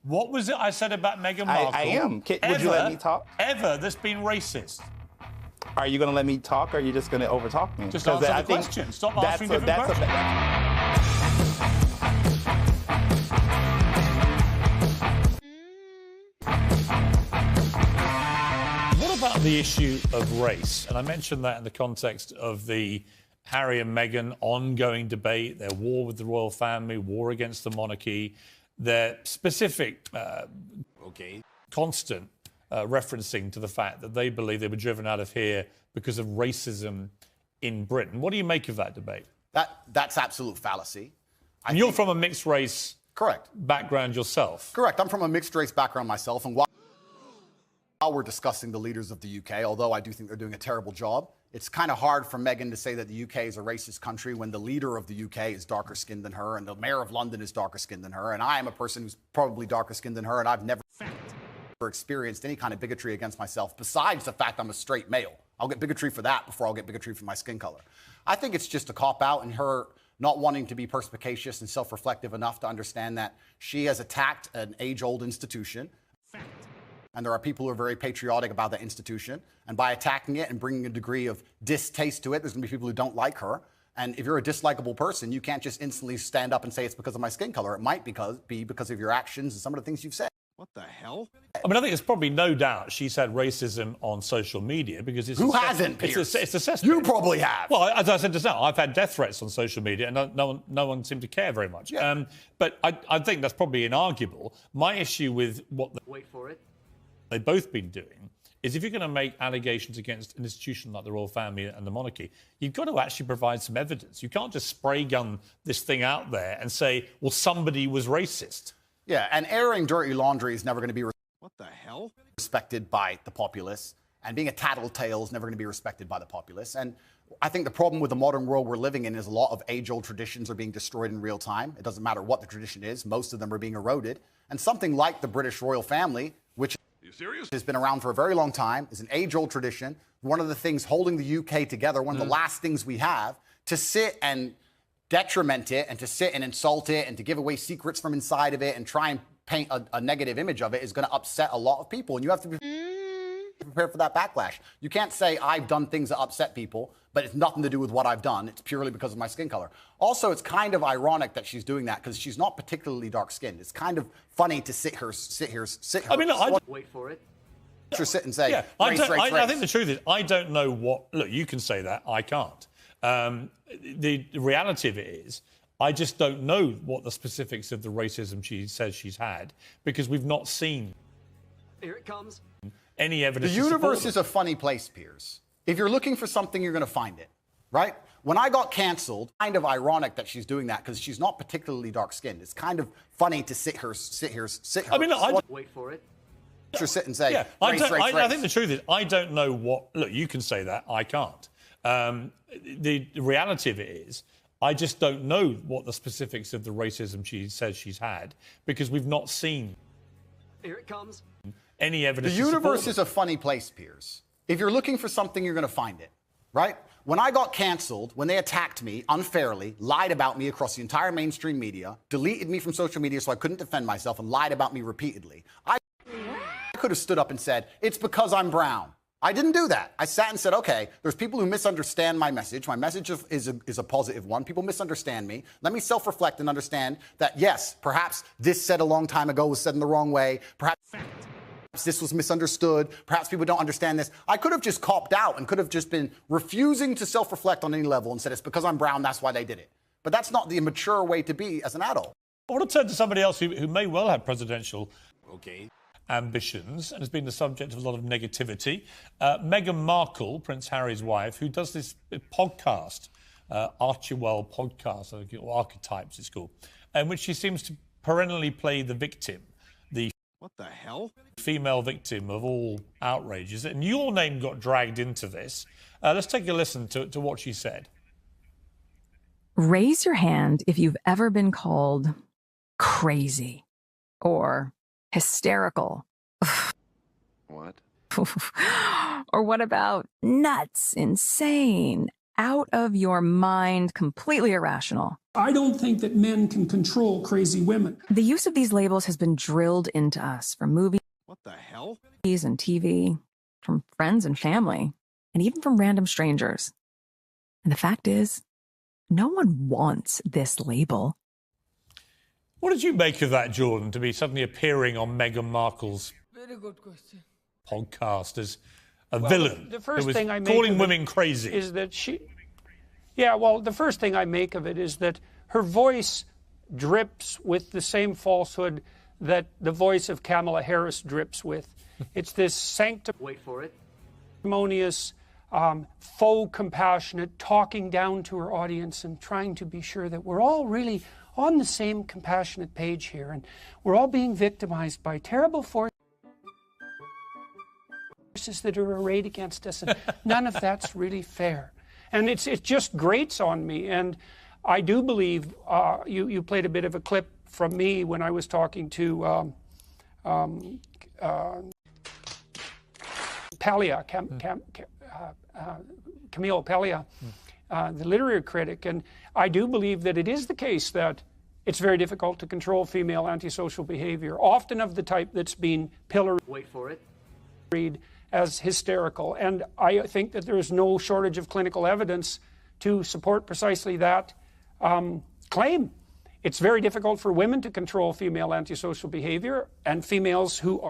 What was it I said about Meghan Markle? I am. Would you let me talk? Ever that's been racist? Are you going to let me talk, or are you just going to overtalk me? Just answer the question. Stop answering different questions. What about the issue of race? And I mentioned that in the context of the Harry and Meghan ongoing debate, their war with the royal family, war against the monarchy, their specific, constant referencing to the fact that they believe they were driven out of here because of racism in Britain. What do you make of that debate? That's absolute fallacy. And you're from a mixed race background yourself. Correct. I'm from a mixed race background myself. And while we're discussing the leaders of the UK, although I do think they're doing a terrible job, it's kind of hard for Meghan to say that the UK is a racist country when the leader of the UK is darker skinned than her and the mayor of London is darker skinned than her. And I am a person who's probably darker skinned than her, and I've never experienced any kind of bigotry against myself besides the fact I'm a straight male. I'll get bigotry for that before I'll get bigotry for my skin color. I think it's just a cop-out, and her not wanting to be perspicacious and self-reflective enough to understand that she has attacked an age-old institution. And there are people who are very patriotic about that institution. And by attacking it and bringing a degree of distaste to it, there's going to be people who don't like her. And if you're a dislikable person, you can't just instantly stand up and say it's because of my skin color. It might be because of your actions and some of the things you've said. What the hell? I mean, I think there's probably no doubt she's had racism on social media because it's... Who hasn't, Piers? It's assessed. You probably have. Well, as I said just now, I've had death threats on social media and no one seemed to care very much. Yeah. But I think that's probably inarguable. My issue with what... Wait for it. They've both been doing is if you're going to make allegations against an institution like the royal family and the monarchy, you've got to actually provide some evidence. You can't just spray gun this thing out there and say, well, somebody was racist. Yeah, and airing dirty laundry is never going to be What the hell? respected by the populace, and being a tattletale is never going to be respected by the populace. And I think the problem with the modern world we're living in is a lot of age-old traditions are being destroyed in real time. It doesn't matter what the tradition is. Most of them are being eroded. And something like the British royal family, which has been around for a very long time, is an age-old tradition. One of the things holding the UK together, one of the last things we have, to sit and detriment it and to sit and insult it and to give away secrets from inside of it and try and paint a negative image of it is going to upset a lot of people. And you have to be prepared for that backlash. You can't say I've done things that upset people, but it's nothing to do with what I've done. It's purely because of my skin color. Also, it's kind of ironic that she's doing that because she's not particularly dark-skinned. It's kind of funny to sit here. I mean, look, wait for it. Sit and say, I race. think the truth is, I don't know what... Look, you can say that. I can't. The reality of it is, I just don't know what the specifics of the racism she says she's had because we've not seen... Here it comes. ...any evidence. The universe is a funny place, Piers. If you're looking for something, you're going to find it, right? When I got cancelled, kind of ironic that she's doing that because she's not particularly dark-skinned. It's kind of funny to sit here. I mean, look, wait for it. Sit and say, I race. think the truth is, I don't know what... Look, you can say that. I can't. The reality of it is, I just don't know what the specifics of the racism she says she's had because we've not seen... Here it comes. ...any evidence. The universe is a funny place, Piers. If you're looking for something, you're going to find it, right? When I got cancelled, when they attacked me unfairly, lied about me across the entire mainstream media, deleted me from social media so I couldn't defend myself, and lied about me repeatedly, I could have stood up and said, it's because I'm brown. I didn't do that. I sat and said, okay, there's people who misunderstand my message. My message is a positive one. People misunderstand me. Let me self-reflect and understand that, yes, perhaps this said a long time ago was said in the wrong way. Perhaps this was misunderstood. Perhaps people don't understand this. I could have just copped out and could have just been refusing to self-reflect on any level and said, it's because I'm brown, that's why they did it. But that's not the mature way to be as an adult. I want to turn to somebody else who may well have presidential ambitions and has been the subject of a lot of negativity. Meghan Markle, Prince Harry's wife, who does this podcast, Archewell podcast, or Archetypes it's called, in which she seems to perennially play the victim, the What the hell? female victim of all outrages. And your name got dragged into this. Let's take a listen to what she said. Raise your hand if you've ever been called crazy or hysterical. What? Or what about nuts, insane, out of your mind, completely irrational. I don't think that men can control crazy women. The use of these labels has been drilled into us from movies What the hell? and TV, from friends and family, and even from random strangers. And the fact is, no one wants this label. What did you make of that, Jordan, to be suddenly appearing on Meghan Markle's Very good question. podcast as a villain the first who was thing I make calling of it women crazy? is that the first thing I make of it is that her voice drips with the same falsehood that the voice of Kamala Harris drips with. It's this Wait for it. sanctimonious, faux compassionate, talking down to her audience and trying to be sure that we're all really on the same compassionate page here, and we're all being victimized by terrible forces that are arrayed against us, and none of that's really fair. And it just grates on me, and I do believe you played a bit of a clip from me when I was talking to Camille Paglia, the literary critic, and I do believe that it is the case that it's very difficult to control female antisocial behavior, often of the type that's been pilloried Wait for it. as hysterical. And I think that there is no shortage of clinical evidence to support precisely that claim. It's very difficult for women to control female antisocial behavior, and females who are